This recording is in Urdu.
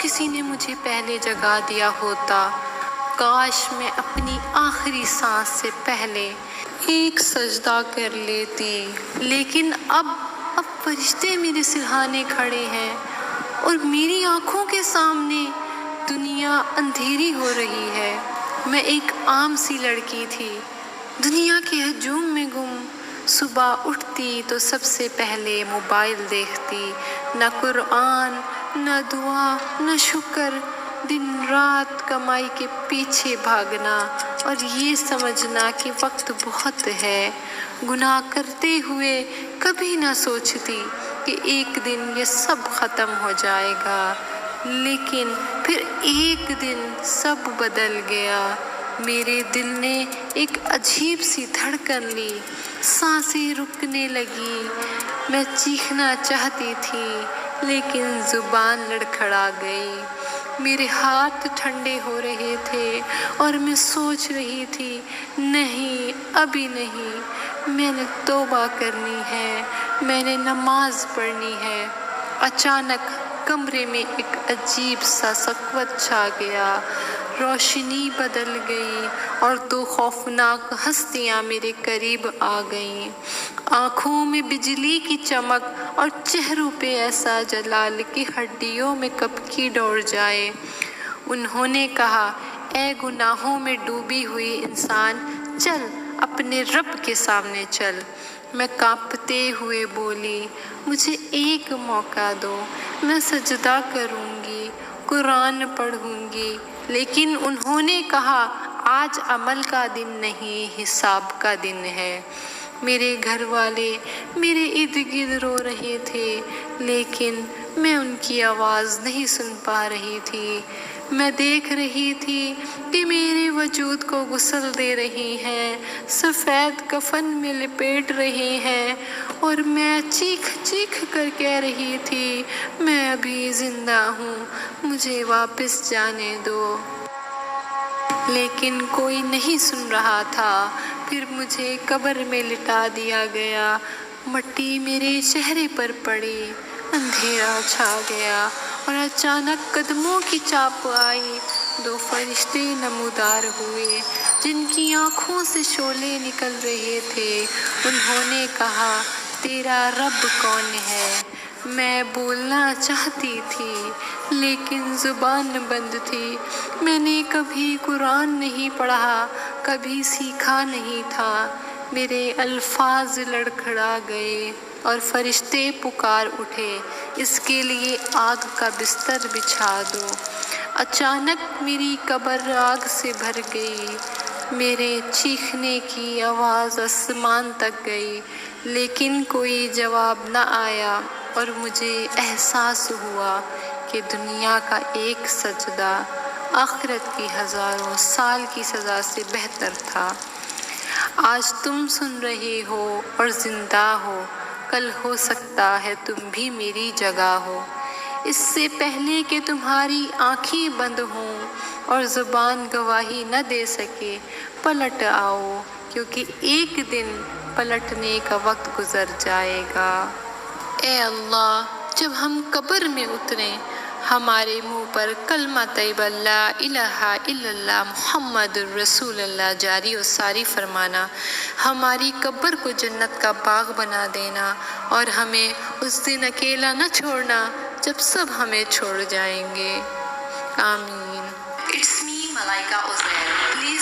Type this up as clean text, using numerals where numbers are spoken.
کسی نے مجھے پہلے جگا دیا ہوتا، کاش میں اپنی آخری سانس سے پہلے ایک سجدہ کر لیتی۔ لیکن اب فرشتے میرے سرہانے کھڑے ہیں اور میری آنکھوں کے سامنے دنیا اندھیری ہو رہی ہے۔ میں ایک عام سی لڑکی تھی، دنیا کے ہجوم میں گم۔ صبح اٹھتی تو سب سے پہلے موبائل دیکھتی، نہ قرآن، نہ دعا، نہ شکر۔ دن رات کمائی کے پیچھے بھاگنا اور یہ سمجھنا کہ وقت بہت ہے۔ گناہ کرتے ہوئے کبھی نہ سوچتی کہ ایک دن یہ سب ختم ہو جائے گا، لیکن پھر ایک دن سب بدل گیا۔ میرے دل نے ایک عجیب سی دھڑکن لی، سانسیں رکنے لگی۔ میں چیخنا چاہتی تھی لیکن زبان لڑکھڑا گئی۔ میرے ہاتھ ٹھنڈے ہو رہے تھے اور میں سوچ رہی تھی، نہیں ابھی نہیں، میں نے توبہ کرنی ہے، میں نے نماز پڑھنی ہے۔ اچانک کمرے میں ایک عجیب سا سکوت چھا گیا، روشنی بدل گئی اور دو خوفناک ہستیاں میرے قریب آ گئیں۔ آنکھوں میں بجلی کی چمک اور چہروں پہ ایسا جلال کہ ہڈیوں میں کپکی دوڑ جائے۔ انہوں نے کہا، اے گناہوں میں ڈوبی ہوئی انسان، چل اپنے رب کے سامنے چل۔ میں کانپتے ہوئے بولی، مجھے ایک موقع دو، میں سجدہ کروں گی، قرآن پڑھوں گی۔ لیکن انہوں نے کہا، آج عمل کا دن نہیں، حساب کا دن ہے۔ میرے گھر والے میرے ارد گرد رو رہے تھے، لیکن میں ان کی آواز نہیں سن پا رہی تھی۔ میں دیکھ رہی تھی کہ میرے وجود کو غسل دے رہی ہیں، سفید کفن میں لپیٹ رہے ہیں، اور میں چیخ چیخ کر کہہ رہی تھی، میں ابھی زندہ ہوں، مجھے واپس جانے دو۔ لیکن کوئی نہیں سن رہا تھا۔ پھر مجھے قبر میں لٹا دیا گیا، مٹی میرے چہرے پر پڑی، اندھیرا چھا گیا اور اچانک قدموں کی چاپ آئی۔ دو فرشتے نمودار ہوئے جن کی آنکھوں سے شعلے نکل رہے تھے۔ انہوں نے کہا، تیرا رب کون ہے؟ میں بولنا چاہتی تھی لیکن زبان بند تھی۔ میں نے کبھی قرآن نہیں پڑھا، کبھی سیکھا نہیں تھا۔ میرے الفاظ لڑکھڑا گئے اور فرشتے پکار اٹھے، اس کے لیے آگ کا بستر بچھا دو۔ اچانک میری قبر آگ سے بھر گئی، میرے چیخنے کی آواز آسمان تک گئی، لیکن کوئی جواب نہ آیا، اور مجھے احساس ہوا کہ دنیا کا ایک سجدہ آخرت کی ہزاروں سال کی سزا سے بہتر تھا۔ آج تم سن رہے ہو اور زندہ ہو، کل ہو سکتا ہے تم بھی میری جگہ ہو۔ اس سے پہلے کہ تمہاری آنکھیں بند ہوں اور زبان گواہی نہ دے سکے، پلٹ آؤ، کیونکہ ایک دن پلٹنے کا وقت گزر جائے گا۔ اے اللہ، جب ہم قبر میں اتریں، ہمارے منہ پر کلمہ طیبہ لا الہ الا اللہ محمد رسول اللہ جاری و ساری فرمانا، ہماری قبر کو جنت کا باغ بنا دینا، اور ہمیں اس دن اکیلا نہ چھوڑنا جب سب ہمیں چھوڑ جائیں گے۔ آمین۔ It's me, Malaika Ozair. Please